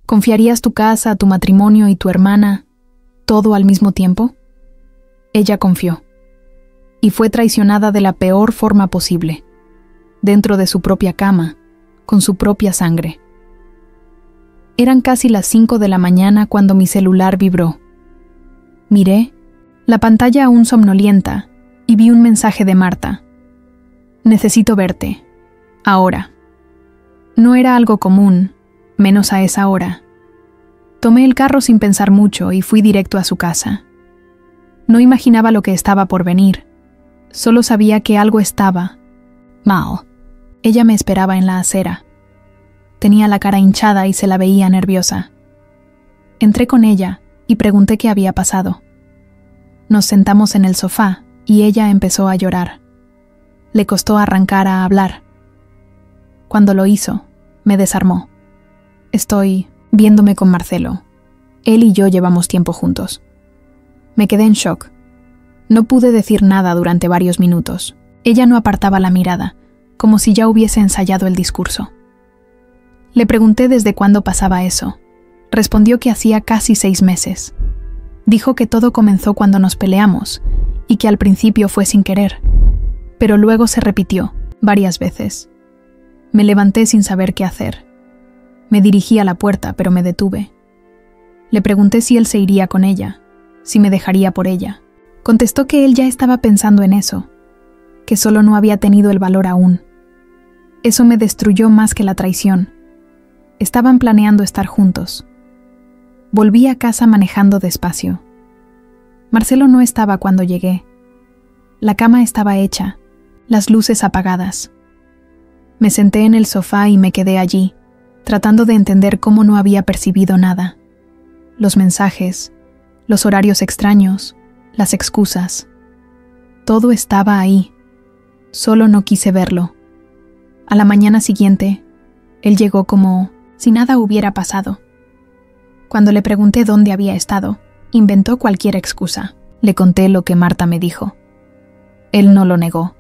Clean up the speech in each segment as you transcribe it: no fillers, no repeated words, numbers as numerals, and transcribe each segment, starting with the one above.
¿Confiarías tu casa, tu matrimonio y tu hermana, todo al mismo tiempo? Ella confió. Y fue traicionada de la peor forma posible, dentro de su propia cama, con su propia sangre. Eran casi las 5 de la mañana cuando mi celular vibró. Miré, la pantalla aún somnolienta, y vi un mensaje de Marta. Necesito verte. Ahora. No era algo común, menos a esa hora. Tomé el carro sin pensar mucho y fui directo a su casa. No imaginaba lo que estaba por venir. Solo sabía que algo estaba mal. Ella me esperaba en la acera. Tenía la cara hinchada y se la veía nerviosa. Entré con ella y pregunté qué había pasado. Nos sentamos en el sofá y ella empezó a llorar. Le costó arrancar a hablar. Cuando lo hizo, me desarmó. Estoy viéndome con Marcelo. Él y yo llevamos tiempo juntos. Me quedé en shock. No pude decir nada durante varios minutos. Ella no apartaba la mirada, como si ya hubiese ensayado el discurso. Le pregunté desde cuándo pasaba eso. Respondió que hacía casi 6 meses. Dijo que todo comenzó cuando nos peleamos y que al principio fue sin querer, pero luego se repitió varias veces. Me levanté sin saber qué hacer. Me dirigí a la puerta, pero me detuve. Le pregunté si él se iría con ella, si me dejaría por ella. Contestó que él ya estaba pensando en eso, que solo no había tenido el valor aún. Eso me destruyó más que la traición. Estaban planeando estar juntos. Volví a casa manejando despacio. Marcelo no estaba cuando llegué. La cama estaba hecha, las luces apagadas. Me senté en el sofá y me quedé allí, tratando de entender cómo no había percibido nada. Los mensajes, los horarios extraños, las excusas. Todo estaba ahí. Solo no quise verlo. A la mañana siguiente, él llegó como si nada hubiera pasado. Cuando le pregunté dónde había estado, inventó cualquier excusa. Le conté lo que Marta me dijo. Él no lo negó.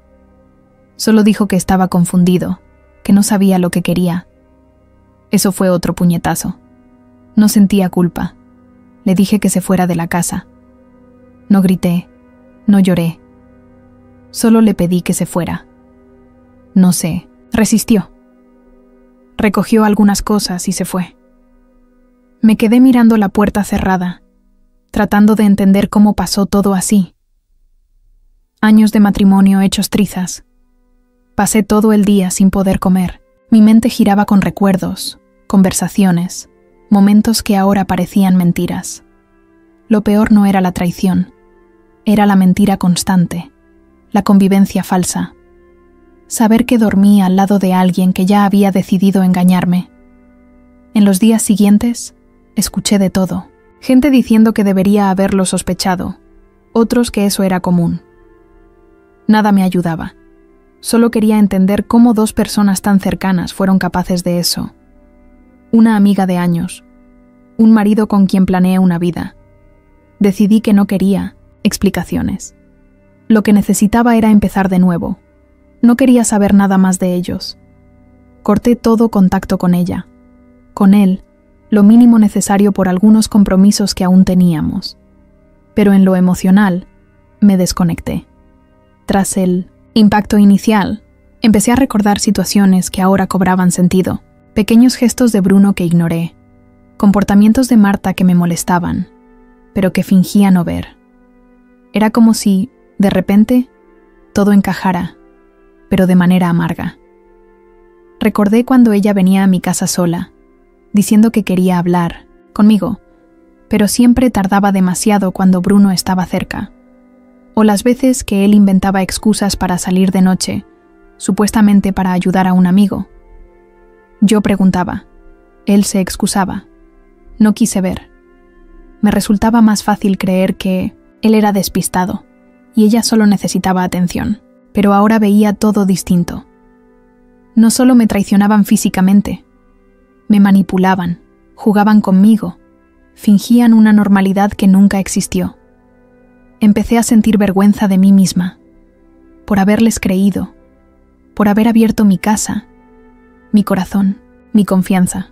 Solo dijo que estaba confundido, que no sabía lo que quería. Eso fue otro puñetazo. No sentía culpa. Le dije que se fuera de la casa. No grité, no lloré. Solo le pedí que se fuera. No sé, resistió. Recogió algunas cosas y se fue. Me quedé mirando la puerta cerrada, tratando de entender cómo pasó todo así. Años de matrimonio hechos trizas. Pasé todo el día sin poder comer. Mi mente giraba con recuerdos, conversaciones, momentos que ahora parecían mentiras. Lo peor no era la traición, era la mentira constante, la convivencia falsa. Saber que dormía al lado de alguien que ya había decidido engañarme. En los días siguientes, escuché de todo. Gente diciendo que debería haberlo sospechado, otros que eso era común. Nada me ayudaba. Solo quería entender cómo 2 personas tan cercanas fueron capaces de eso. Una amiga de años, un marido con quien planeé una vida. Decidí que no quería explicaciones. Lo que necesitaba era empezar de nuevo. No quería saber nada más de ellos. Corté todo contacto con ella. Con él, lo mínimo necesario por algunos compromisos que aún teníamos. Pero en lo emocional, me desconecté. Tras el impacto inicial, empecé a recordar situaciones que ahora cobraban sentido. Pequeños gestos de Bruno que ignoré. Comportamientos de Marta que me molestaban, pero que fingía no ver. Era como si, de repente, todo encajara, pero de manera amarga. Recordé cuando ella venía a mi casa sola, diciendo que quería hablar conmigo, pero siempre tardaba demasiado cuando Bruno estaba cerca. O las veces que él inventaba excusas para salir de noche, supuestamente para ayudar a un amigo. Yo preguntaba, él se excusaba. No quise ver. Me resultaba más fácil creer que él era despistado y ella solo necesitaba atención, pero ahora veía todo distinto. No solo me traicionaban físicamente, me manipulaban, jugaban conmigo, fingían una normalidad que nunca existió. Empecé a sentir vergüenza de mí misma, por haberles creído, por haber abierto mi casa, mi corazón, mi confianza.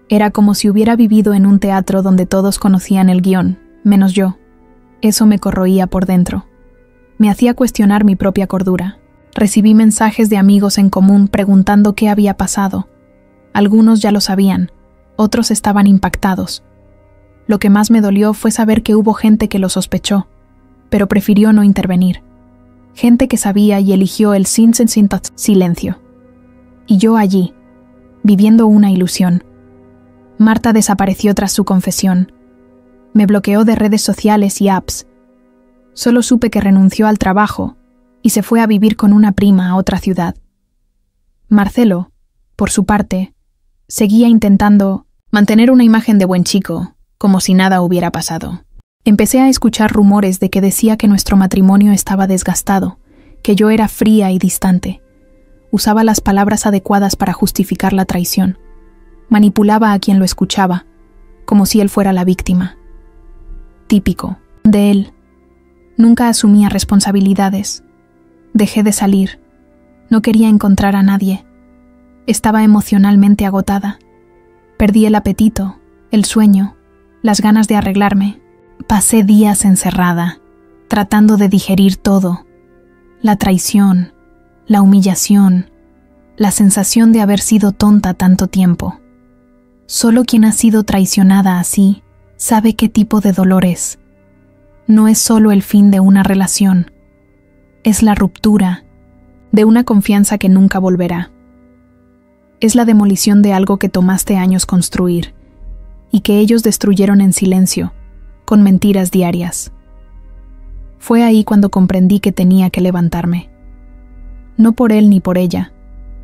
Era como si hubiera vivido en un teatro donde todos conocían el guión, menos yo. Eso me corroía por dentro. Me hacía cuestionar mi propia cordura. Recibí mensajes de amigos en común preguntando qué había pasado. Algunos ya lo sabían, otros estaban impactados. Lo que más me dolió fue saber que hubo gente que lo sospechó, pero prefirió no intervenir. Gente que sabía y eligió el silencio. Y yo allí, viviendo una ilusión. Marta desapareció tras su confesión. Me bloqueó de redes sociales y apps. Solo supe que renunció al trabajo y se fue a vivir con una prima a otra ciudad. Marcelo, por su parte, seguía intentando mantener una imagen de buen chico, como si nada hubiera pasado. Empecé a escuchar rumores de que decía que nuestro matrimonio estaba desgastado, que yo era fría y distante. Usaba las palabras adecuadas para justificar la traición. Manipulaba a quien lo escuchaba, como si él fuera la víctima. Típico de él. Nunca asumía responsabilidades. Dejé de salir. No quería encontrar a nadie. Estaba emocionalmente agotada. Perdí el apetito, el sueño, las ganas de arreglarme. Pasé días encerrada, tratando de digerir todo. La traición, la humillación, la sensación de haber sido tonta tanto tiempo. Solo quien ha sido traicionada así sabe qué tipo de dolor es. No es solo el fin de una relación, es la ruptura de una confianza que nunca volverá. Es la demolición de algo que tomaste años construir y que ellos destruyeron en silencio, con mentiras diarias. Fue ahí cuando comprendí que tenía que levantarme. No por él ni por ella,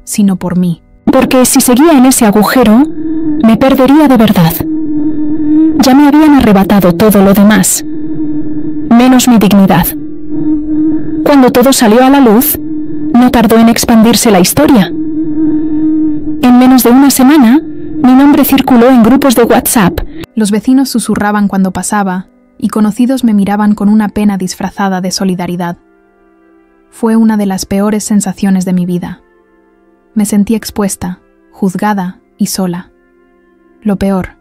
sino por mí. Porque si seguía en ese agujero, me perdería de verdad. Ya me habían arrebatado todo lo demás, menos mi dignidad. Cuando todo salió a la luz, no tardó en expandirse la historia. En menos de una semana, mi nombre circuló en grupos de WhatsApp. Los vecinos susurraban cuando pasaba, y conocidos me miraban con una pena disfrazada de solidaridad. Fue una de las peores sensaciones de mi vida. Me sentí expuesta, juzgada y sola. Lo peor,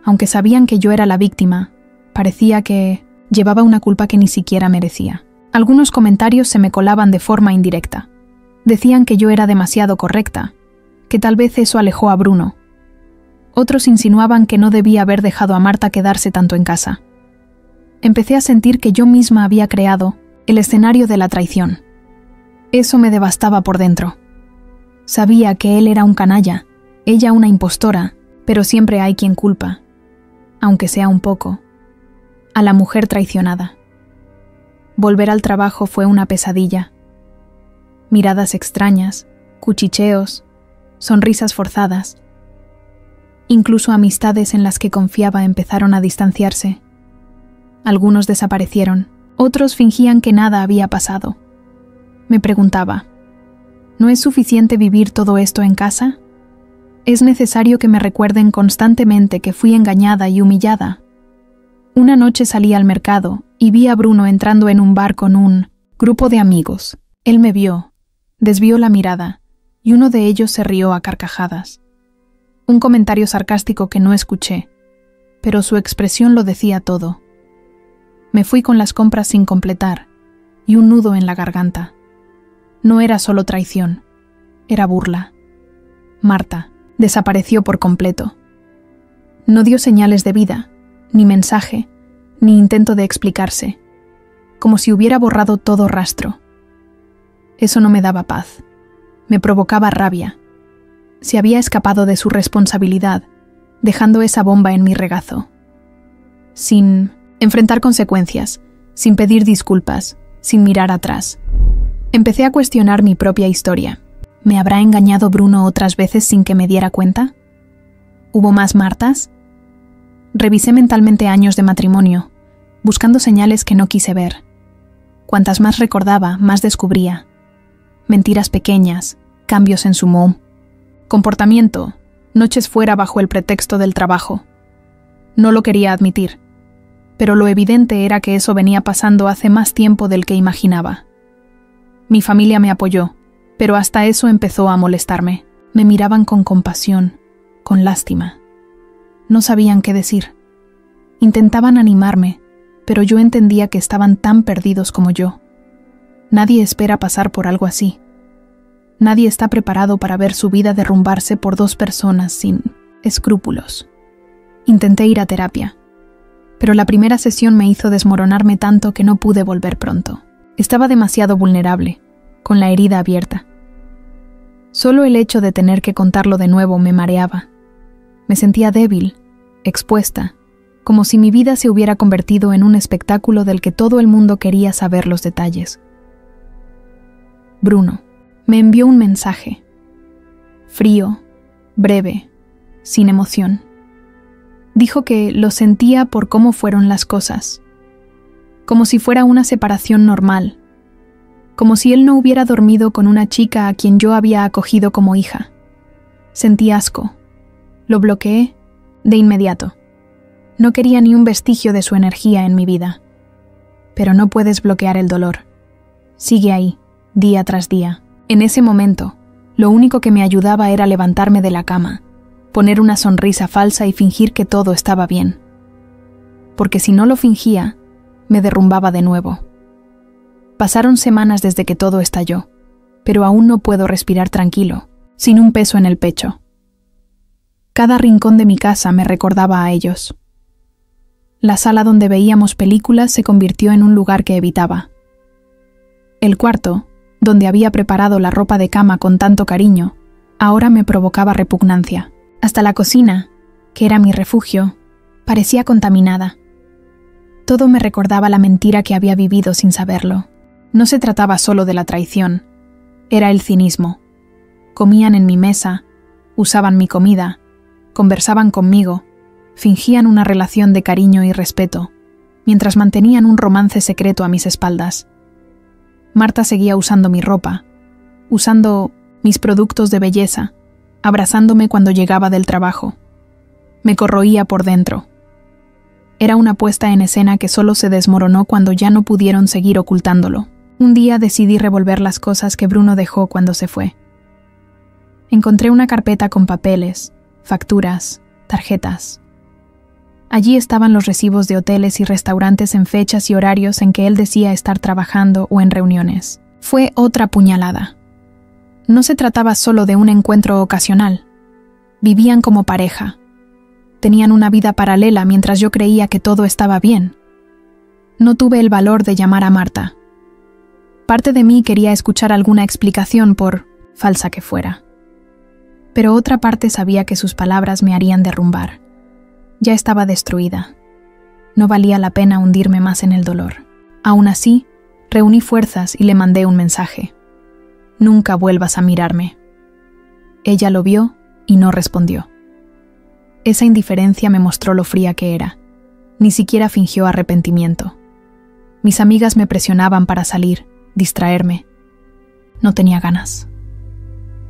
aunque sabían que yo era la víctima, parecía que llevaba una culpa que ni siquiera merecía. Algunos comentarios se me colaban de forma indirecta. Decían que yo era demasiado correcta, que tal vez eso alejó a Bruno. Otros insinuaban que no debía haber dejado a Marta quedarse tanto en casa. Empecé a sentir que yo misma había creado el escenario de la traición. Eso me devastaba por dentro. Sabía que él era un canalla, ella una impostora, pero siempre hay quien culpa, aunque sea un poco, a la mujer traicionada. Volver al trabajo fue una pesadilla. Miradas extrañas, cuchicheos, sonrisas forzadas. Incluso amistades en las que confiaba empezaron a distanciarse. Algunos desaparecieron, otros fingían que nada había pasado. Me preguntaba, ¿no es suficiente vivir todo esto en casa? ¿Es necesario que me recuerden constantemente que fui engañada y humillada? Una noche salí al mercado y vi a Bruno entrando en un bar con un grupo de amigos. Él me vio, desvió la mirada, y uno de ellos se rió a carcajadas. Un comentario sarcástico que no escuché, pero su expresión lo decía todo. Me fui con las compras sin completar, y un nudo en la garganta. No era solo traición, era burla. Marta desapareció por completo. No dio señales de vida, ni mensaje, ni intento de explicarse, como si hubiera borrado todo rastro. Eso no me daba paz, me provocaba rabia. Se había escapado de su responsabilidad, dejando esa bomba en mi regazo. Sin enfrentar consecuencias, sin pedir disculpas, sin mirar atrás. Empecé a cuestionar mi propia historia. ¿Me habrá engañado Bruno otras veces sin que me diera cuenta? ¿Hubo más Martas? Revisé mentalmente años de matrimonio, buscando señales que no quise ver. Cuantas más recordaba, más descubría. Mentiras pequeñas, cambios en su humor, comportamiento, noches fuera bajo el pretexto del trabajo. No lo quería admitir, pero lo evidente era que eso venía pasando hace más tiempo del que imaginaba. Mi familia me apoyó, pero hasta eso empezó a molestarme. Me miraban con compasión, con lástima. No sabían qué decir. Intentaban animarme, pero yo entendía que estaban tan perdidos como yo. Nadie espera pasar por algo así. Nadie está preparado para ver su vida derrumbarse por dos personas sin escrúpulos. Intenté ir a terapia, pero la primera sesión me hizo desmoronarme tanto que no pude volver pronto. Estaba demasiado vulnerable, con la herida abierta. Solo el hecho de tener que contarlo de nuevo me mareaba. Me sentía débil, expuesta, como si mi vida se hubiera convertido en un espectáculo del que todo el mundo quería saber los detalles. Bruno me envió un mensaje. Frío, breve, sin emoción. Dijo que lo sentía por cómo fueron las cosas, como si fuera una separación normal, como si él no hubiera dormido con una chica a quien yo había acogido como hija. Sentí asco. Lo bloqueé de inmediato. No quería ni un vestigio de su energía en mi vida. Pero no puedes bloquear el dolor. Sigue ahí, día tras día. En ese momento, lo único que me ayudaba era levantarme de la cama, poner una sonrisa falsa y fingir que todo estaba bien. Porque si no lo fingía, me derrumbaba de nuevo. Pasaron semanas desde que todo estalló, pero aún no puedo respirar tranquilo, sin un peso en el pecho. Cada rincón de mi casa me recordaba a ellos. La sala donde veíamos películas se convirtió en un lugar que evitaba. El cuarto, donde había preparado la ropa de cama con tanto cariño, ahora me provocaba repugnancia. Hasta la cocina, que era mi refugio, parecía contaminada. Todo me recordaba la mentira que había vivido sin saberlo. No se trataba solo de la traición, era el cinismo. Comían en mi mesa, usaban mi comida, conversaban conmigo, fingían una relación de cariño y respeto, mientras mantenían un romance secreto a mis espaldas. Marta seguía usando mi ropa, usando mis productos de belleza, abrazándome cuando llegaba del trabajo. Me corroía por dentro. Era una puesta en escena que solo se desmoronó cuando ya no pudieron seguir ocultándolo. Un día decidí revolver las cosas que Bruno dejó cuando se fue. Encontré una carpeta con papeles, facturas, tarjetas. Allí estaban los recibos de hoteles y restaurantes en fechas y horarios en que él decía estar trabajando o en reuniones. Fue otra puñalada. No se trataba solo de un encuentro ocasional. Vivían como pareja. Tenían una vida paralela mientras yo creía que todo estaba bien. No tuve el valor de llamar a Marta. Parte de mí quería escuchar alguna explicación por falsa que fuera. Pero otra parte sabía que sus palabras me harían derrumbar. Ya estaba destruida. No valía la pena hundirme más en el dolor. Aún así, reuní fuerzas y le mandé un mensaje. Nunca vuelvas a mirarme. Ella lo vio y no respondió. Esa indiferencia me mostró lo fría que era. Ni siquiera fingió arrepentimiento. Mis amigas me presionaban para salir, distraerme. No tenía ganas.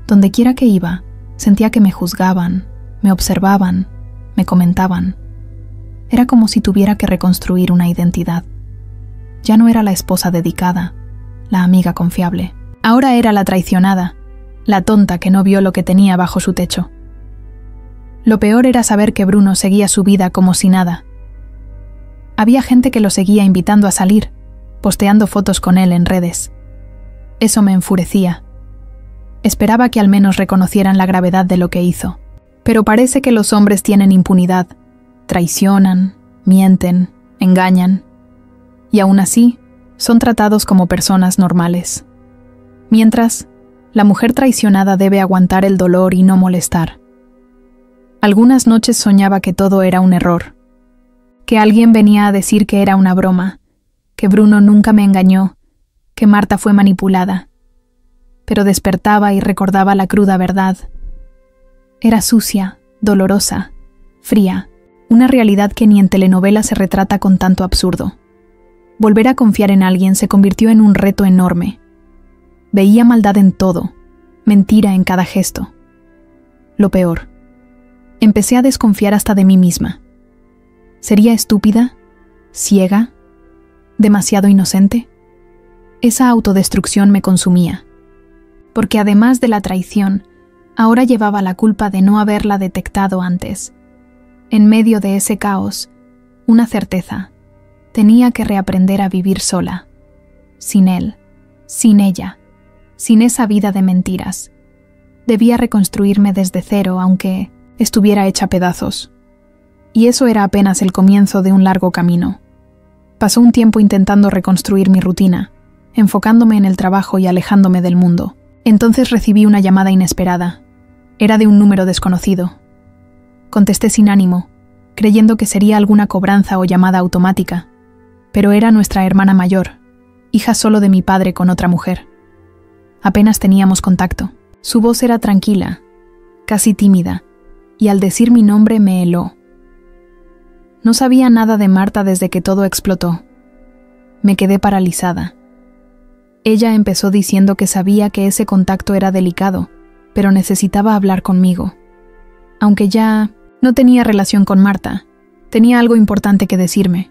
Dondequiera que iba, sentía que me juzgaban, me observaban, me comentaban. Era como si tuviera que reconstruir una identidad. Ya no era la esposa dedicada, la amiga confiable. Ahora era la traicionada, la tonta que no vio lo que tenía bajo su techo. Lo peor era saber que Bruno seguía su vida como si nada. Había gente que lo seguía invitando a salir, posteando fotos con él en redes. Eso me enfurecía. Esperaba que al menos reconocieran la gravedad de lo que hizo. Pero parece que los hombres tienen impunidad. Traicionan, mienten, engañan. Y aún así, son tratados como personas normales. Mientras, la mujer traicionada debe aguantar el dolor y no molestar. Algunas noches soñaba que todo era un error. Que alguien venía a decir que era una broma. Que Bruno nunca me engañó, que Marta fue manipulada. Pero despertaba y recordaba la cruda verdad. Era sucia, dolorosa, fría, una realidad que ni en telenovela se retrata con tanto absurdo. Volver a confiar en alguien se convirtió en un reto enorme. Veía maldad en todo, mentira en cada gesto. Lo peor, empecé a desconfiar hasta de mí misma. ¿Sería estúpida? ¿Ciega? ¿Demasiado inocente? Esa autodestrucción me consumía, porque además de la traición, ahora llevaba la culpa de no haberla detectado antes. En medio de ese caos, una certeza: tenía que reaprender a vivir sola, sin él, sin ella, sin esa vida de mentiras. Debía reconstruirme desde cero, aunque estuviera hecha pedazos. Y eso era apenas el comienzo de un largo camino. Pasó un tiempo intentando reconstruir mi rutina, enfocándome en el trabajo y alejándome del mundo. Entonces recibí una llamada inesperada. Era de un número desconocido. Contesté sin ánimo, creyendo que sería alguna cobranza o llamada automática, pero era nuestra hermana mayor, hija solo de mi padre con otra mujer. Apenas teníamos contacto. Su voz era tranquila, casi tímida, y al decir mi nombre me heló. No sabía nada de Marta desde que todo explotó. Me quedé paralizada. Ella empezó diciendo que sabía que ese contacto era delicado, pero necesitaba hablar conmigo. Aunque ya no tenía relación con Marta, tenía algo importante que decirme.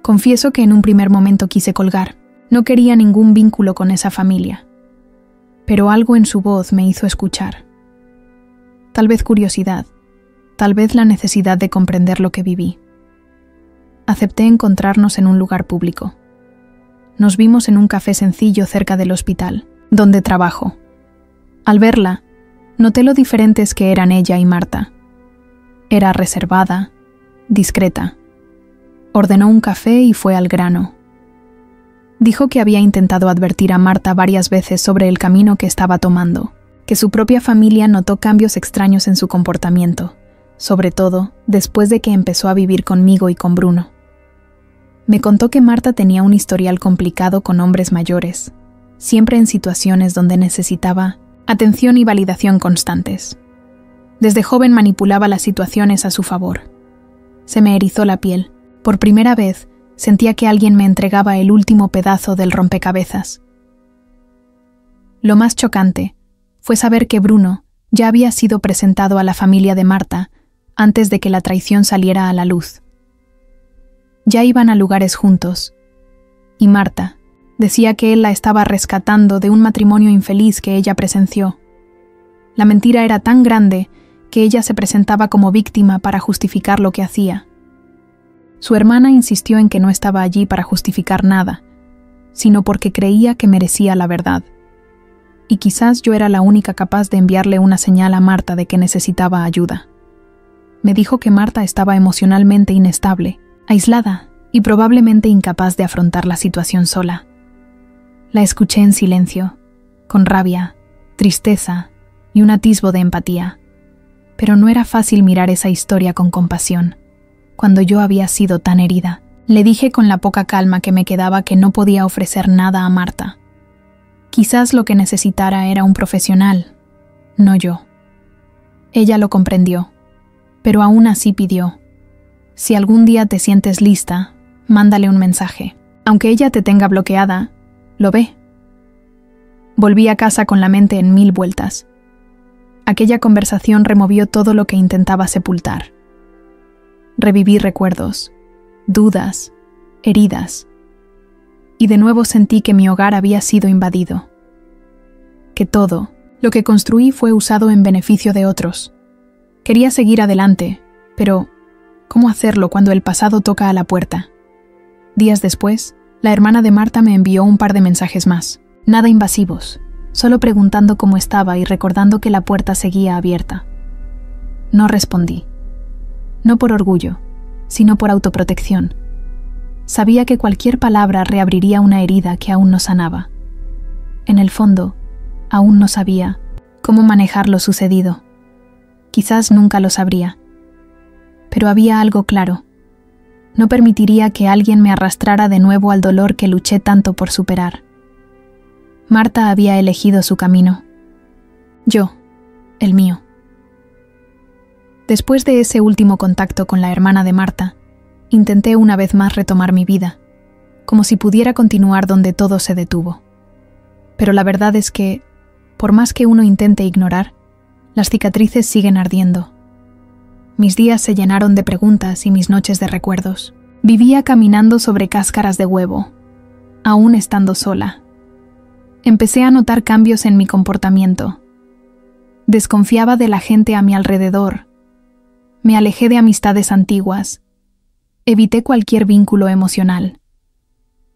Confieso que en un primer momento quise colgar. No quería ningún vínculo con esa familia. Pero algo en su voz me hizo escuchar. Tal vez curiosidad, tal vez la necesidad de comprender lo que viví. Acepté encontrarnos en un lugar público. Nos vimos en un café sencillo cerca del hospital, donde trabajo. Al verla, noté lo diferentes que eran ella y Marta. Era reservada, discreta. Ordenó un café y fue al grano. Dijo que había intentado advertir a Marta varias veces sobre el camino que estaba tomando, que su propia familia notó cambios extraños en su comportamiento, sobre todo después de que empezó a vivir conmigo y con Bruno. Me contó que Marta tenía un historial complicado con hombres mayores, siempre en situaciones donde necesitaba atención y validación constantes. Desde joven manipulaba las situaciones a su favor. Se me erizó la piel. Por primera vez, sentía que alguien me entregaba el último pedazo del rompecabezas. Lo más chocante fue saber que Bruno ya había sido presentado a la familia de Marta antes de que la traición saliera a la luz. Ya iban a lugares juntos, y Marta decía que él la estaba rescatando de un matrimonio infeliz que ella presenció. La mentira era tan grande que ella se presentaba como víctima para justificar lo que hacía. Su hermana insistió en que no estaba allí para justificar nada, sino porque creía que merecía la verdad. Y quizás yo era la única capaz de enviarle una señal a Marta de que necesitaba ayuda. Me dijo que Marta estaba emocionalmente inestable, aislada y probablemente incapaz de afrontar la situación sola. La escuché en silencio, con rabia, tristeza y un atisbo de empatía. Pero no era fácil mirar esa historia con compasión, cuando yo había sido tan herida. Le dije con la poca calma que me quedaba que no podía ofrecer nada a Marta. Quizás lo que necesitara era un profesional, no yo. Ella lo comprendió, pero aún así pidió: si algún día te sientes lista, mándale un mensaje. Aunque ella te tenga bloqueada, lo ve. Volví a casa con la mente en 1000 vueltas. Aquella conversación removió todo lo que intentaba sepultar. Reviví recuerdos, dudas, heridas. Y de nuevo sentí que mi hogar había sido invadido. Que todo lo que construí fue usado en beneficio de otros. Quería seguir adelante, pero ¿cómo hacerlo cuando el pasado toca a la puerta? Días después, la hermana de Marta me envió un par de mensajes más, nada invasivos, solo preguntando cómo estaba y recordando que la puerta seguía abierta. No respondí. No por orgullo, sino por autoprotección. Sabía que cualquier palabra reabriría una herida que aún no sanaba. En el fondo, aún no sabía cómo manejar lo sucedido. Quizás nunca lo sabría. Pero había algo claro. No permitiría que alguien me arrastrara de nuevo al dolor que luché tanto por superar. Marta había elegido su camino. Yo, el mío. Después de ese último contacto con la hermana de Marta, intenté una vez más retomar mi vida, como si pudiera continuar donde todo se detuvo. Pero la verdad es que, por más que uno intente ignorar, las cicatrices siguen ardiendo. Mis días se llenaron de preguntas y mis noches de recuerdos. Vivía caminando sobre cáscaras de huevo, aún estando sola. Empecé a notar cambios en mi comportamiento. Desconfiaba de la gente a mi alrededor. Me alejé de amistades antiguas. Evité cualquier vínculo emocional.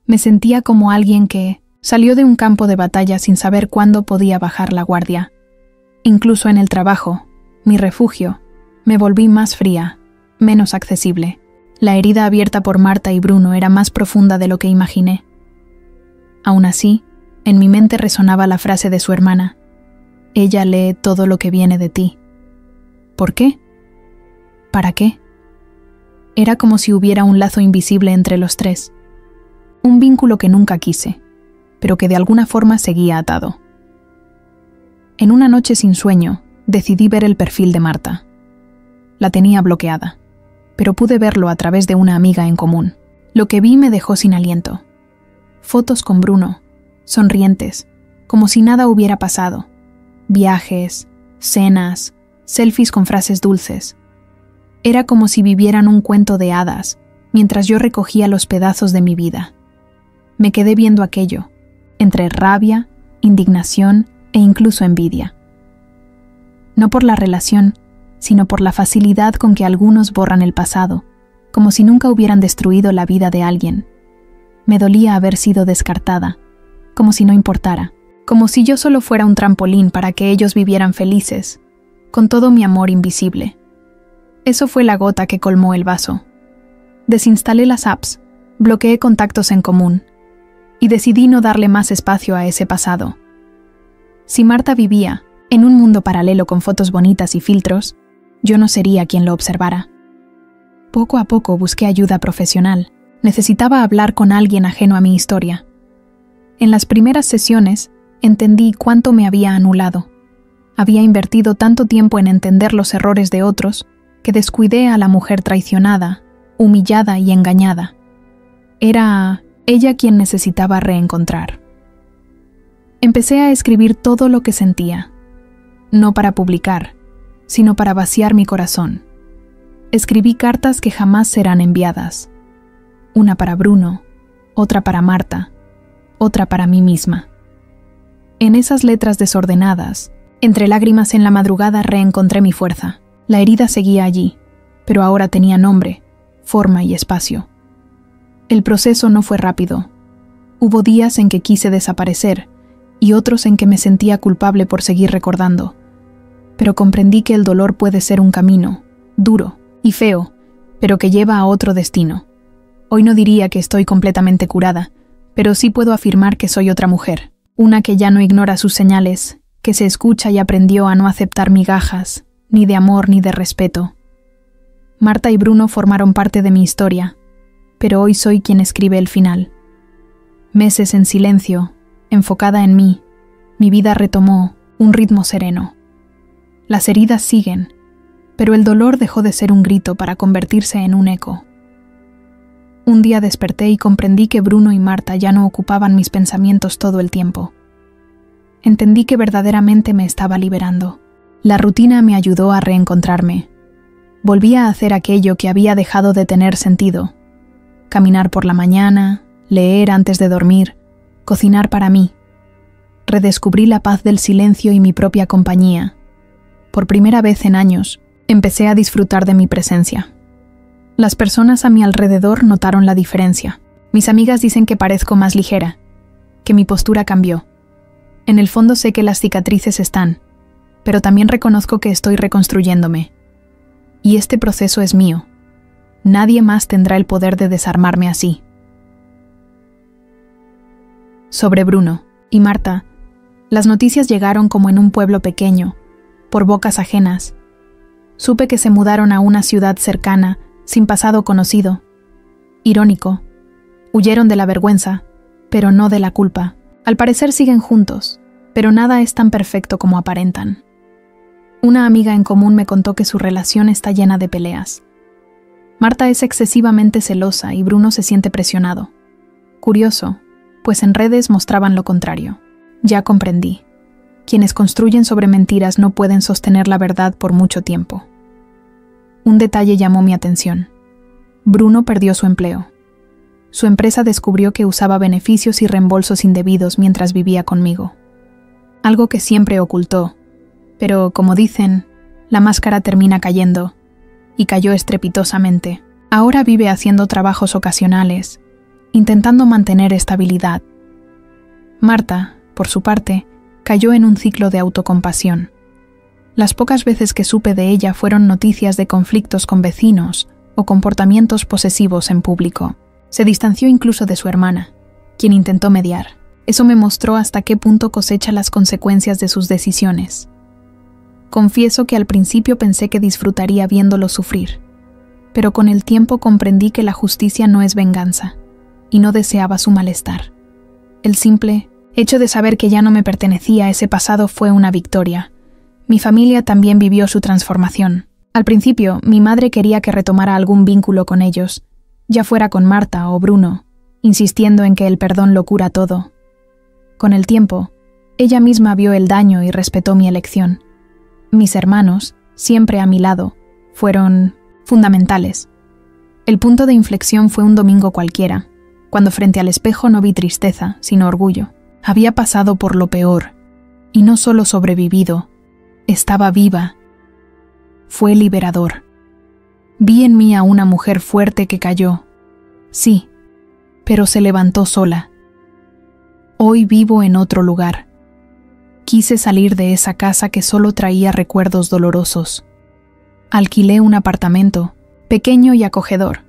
Me sentía como alguien que salió de un campo de batalla sin saber cuándo podía bajar la guardia. Incluso en el trabajo, mi refugio, me volví más fría, menos accesible. La herida abierta por Marta y Bruno era más profunda de lo que imaginé. Aún así, en mi mente resonaba la frase de su hermana: ella lee todo lo que viene de ti. ¿Por qué? ¿Para qué? Era como si hubiera un lazo invisible entre los tres. Un vínculo que nunca quise, pero que de alguna forma seguía atado. En una noche sin sueño, decidí ver el perfil de Marta. La tenía bloqueada, pero pude verlo a través de una amiga en común. Lo que vi me dejó sin aliento. Fotos con Bruno, sonrientes, como si nada hubiera pasado. Viajes, cenas, selfies con frases dulces. Era como si vivieran un cuento de hadas, mientras yo recogía los pedazos de mi vida. Me quedé viendo aquello, entre rabia, indignación e incluso envidia. No por la relación, sino por la facilidad con que algunos borran el pasado, como si nunca hubieran destruido la vida de alguien. Me dolía haber sido descartada, como si no importara, como si yo solo fuera un trampolín para que ellos vivieran felices, con todo mi amor invisible. Eso fue la gota que colmó el vaso. Desinstalé las apps, bloqueé contactos en común, y decidí no darle más espacio a ese pasado. Si Marta vivía en un mundo paralelo con fotos bonitas y filtros, yo no sería quien lo observara. Poco a poco busqué ayuda profesional. Necesitaba hablar con alguien ajeno a mi historia. En las primeras sesiones, entendí cuánto me había anulado. Había invertido tanto tiempo en entender los errores de otros que descuidé a la mujer traicionada, humillada y engañada. Era ella quien necesitaba reencontrar. Empecé a escribir todo lo que sentía, no para publicar, sino para vaciar mi corazón. Escribí cartas que jamás serán enviadas. Una para Bruno, otra para Marta, otra para mí misma. En esas letras desordenadas, entre lágrimas en la madrugada, reencontré mi fuerza. La herida seguía allí, pero ahora tenía nombre, forma y espacio. El proceso no fue rápido. Hubo días en que quise desaparecer y otros en que me sentía culpable por seguir recordando. Pero comprendí que el dolor puede ser un camino, duro y feo, pero que lleva a otro destino. Hoy no diría que estoy completamente curada, pero sí puedo afirmar que soy otra mujer, una que ya no ignora sus señales, que se escucha y aprendió a no aceptar migajas, ni de amor ni de respeto. Marta y Bruno formaron parte de mi historia, pero hoy soy quien escribe el final. Meses en silencio, enfocada en mí, mi vida retomó un ritmo sereno. Las heridas siguen, pero el dolor dejó de ser un grito para convertirse en un eco. Un día desperté y comprendí que Bruno y Marta ya no ocupaban mis pensamientos todo el tiempo. Entendí que verdaderamente me estaba liberando. La rutina me ayudó a reencontrarme. Volví a hacer aquello que había dejado de tener sentido. Caminar por la mañana, leer antes de dormir, cocinar para mí. Redescubrí la paz del silencio y mi propia compañía. Por primera vez en años, empecé a disfrutar de mi presencia. Las personas a mi alrededor notaron la diferencia. Mis amigas dicen que parezco más ligera, que mi postura cambió. En el fondo sé que las cicatrices están, pero también reconozco que estoy reconstruyéndome. Y este proceso es mío. Nadie más tendrá el poder de desarmarme así. Sobre Bruno y Marta, las noticias llegaron como en un pueblo pequeño, por bocas ajenas. Supe que se mudaron a una ciudad cercana, sin pasado conocido. Irónico. Huyeron de la vergüenza, pero no de la culpa. Al parecer siguen juntos, pero nada es tan perfecto como aparentan. Una amiga en común me contó que su relación está llena de peleas. Marta es excesivamente celosa y Bruno se siente presionado. Curioso, pues en redes mostraban lo contrario. Ya comprendí. Quienes construyen sobre mentiras no pueden sostener la verdad por mucho tiempo. Un detalle llamó mi atención. Bruno perdió su empleo. Su empresa descubrió que usaba beneficios y reembolsos indebidos mientras vivía conmigo. Algo que siempre ocultó, pero como dicen, la máscara termina cayendo, y cayó estrepitosamente. Ahora vive haciendo trabajos ocasionales, intentando mantener estabilidad. Marta, por su parte, cayó en un ciclo de autocompasión. Las pocas veces que supe de ella fueron noticias de conflictos con vecinos o comportamientos posesivos en público. Se distanció incluso de su hermana, quien intentó mediar. Eso me mostró hasta qué punto cosecha las consecuencias de sus decisiones. Confieso que al principio pensé que disfrutaría viéndolo sufrir, pero con el tiempo comprendí que la justicia no es venganza, y no deseaba su malestar. El simple hecho de saber que ya no me pertenecía a ese pasado fue una victoria. Mi familia también vivió su transformación. Al principio, mi madre quería que retomara algún vínculo con ellos, ya fuera con Marta o Bruno, insistiendo en que el perdón lo cura todo. Con el tiempo, ella misma vio el daño y respetó mi elección. Mis hermanos, siempre a mi lado, fueron fundamentales. El punto de inflexión fue un domingo cualquiera, cuando frente al espejo no vi tristeza, sino orgullo. Había pasado por lo peor, y no solo sobrevivido, estaba viva. Fue liberador. Vi en mí a una mujer fuerte que cayó. Sí, pero se levantó sola. Hoy vivo en otro lugar. Quise salir de esa casa que solo traía recuerdos dolorosos. Alquilé un apartamento, pequeño y acogedor,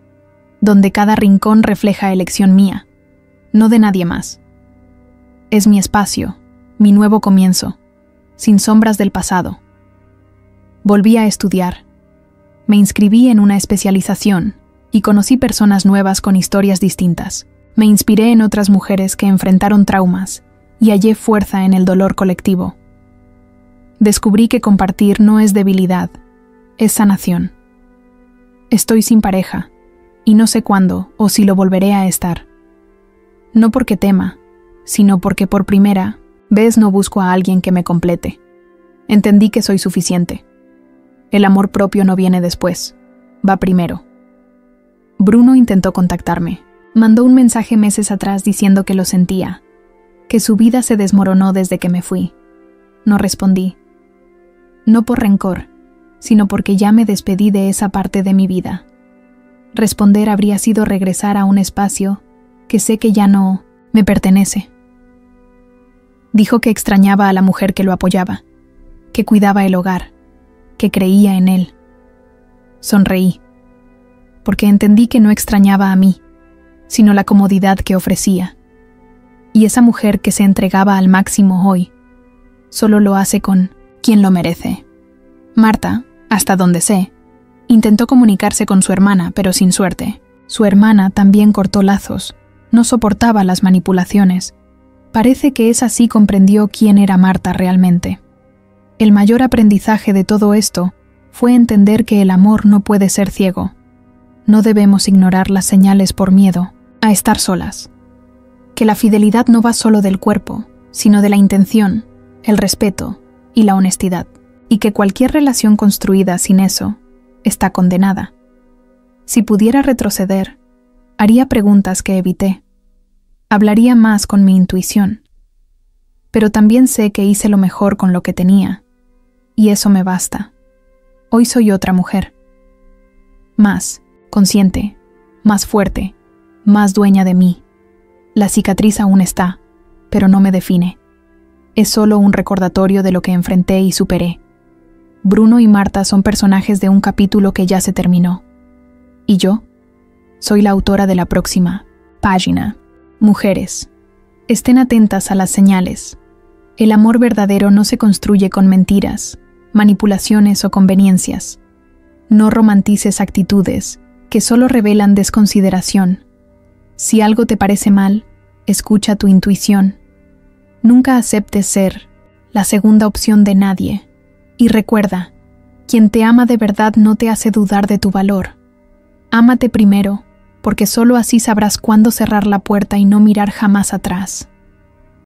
donde cada rincón refleja elección mía, no de nadie más. Es mi espacio, mi nuevo comienzo, sin sombras del pasado. Volví a estudiar. Me inscribí en una especialización y conocí personas nuevas con historias distintas. Me inspiré en otras mujeres que enfrentaron traumas y hallé fuerza en el dolor colectivo. Descubrí que compartir no es debilidad, es sanación. Estoy sin pareja, y no sé cuándo o si lo volveré a estar. No porque tema, sino porque por primera vez no busco a alguien que me complete. Entendí que soy suficiente. El amor propio no viene después, va primero. Bruno intentó contactarme. Mandó un mensaje meses atrás diciendo que lo sentía, que su vida se desmoronó desde que me fui. No respondí. No por rencor, sino porque ya me despedí de esa parte de mi vida. Responder habría sido regresar a un espacio que sé que ya no me pertenece. Dijo que extrañaba a la mujer que lo apoyaba, que cuidaba el hogar, que creía en él. Sonreí, porque entendí que no extrañaba a mí, sino la comodidad que ofrecía. Y esa mujer que se entregaba al máximo hoy, solo lo hace con quien lo merece. Marta, hasta donde sé, intentó comunicarse con su hermana, pero sin suerte. Su hermana también cortó lazos, no soportaba las manipulaciones. Parece que esa sí comprendió quién era Marta realmente. El mayor aprendizaje de todo esto fue entender que el amor no puede ser ciego. No debemos ignorar las señales por miedo a estar solas. Que la fidelidad no va solo del cuerpo, sino de la intención, el respeto y la honestidad. Y que cualquier relación construida sin eso está condenada. Si pudiera retroceder, haría preguntas que evité. Hablaría más con mi intuición. Pero también sé que hice lo mejor con lo que tenía, y eso me basta. Hoy soy otra mujer. Más consciente, más fuerte, más dueña de mí. La cicatriz aún está, pero no me define. Es solo un recordatorio de lo que enfrenté y superé. Bruno y Marta son personajes de un capítulo que ya se terminó. ¿Y yo? Soy la autora de la próxima página. Mujeres, estén atentas a las señales. El amor verdadero no se construye con mentiras, manipulaciones o conveniencias. No romantices actitudes que solo revelan desconsideración. Si algo te parece mal, escucha tu intuición. Nunca aceptes ser la segunda opción de nadie. Y recuerda, quien te ama de verdad no te hace dudar de tu valor. Ámate primero, porque solo así sabrás cuándo cerrar la puerta y no mirar jamás atrás.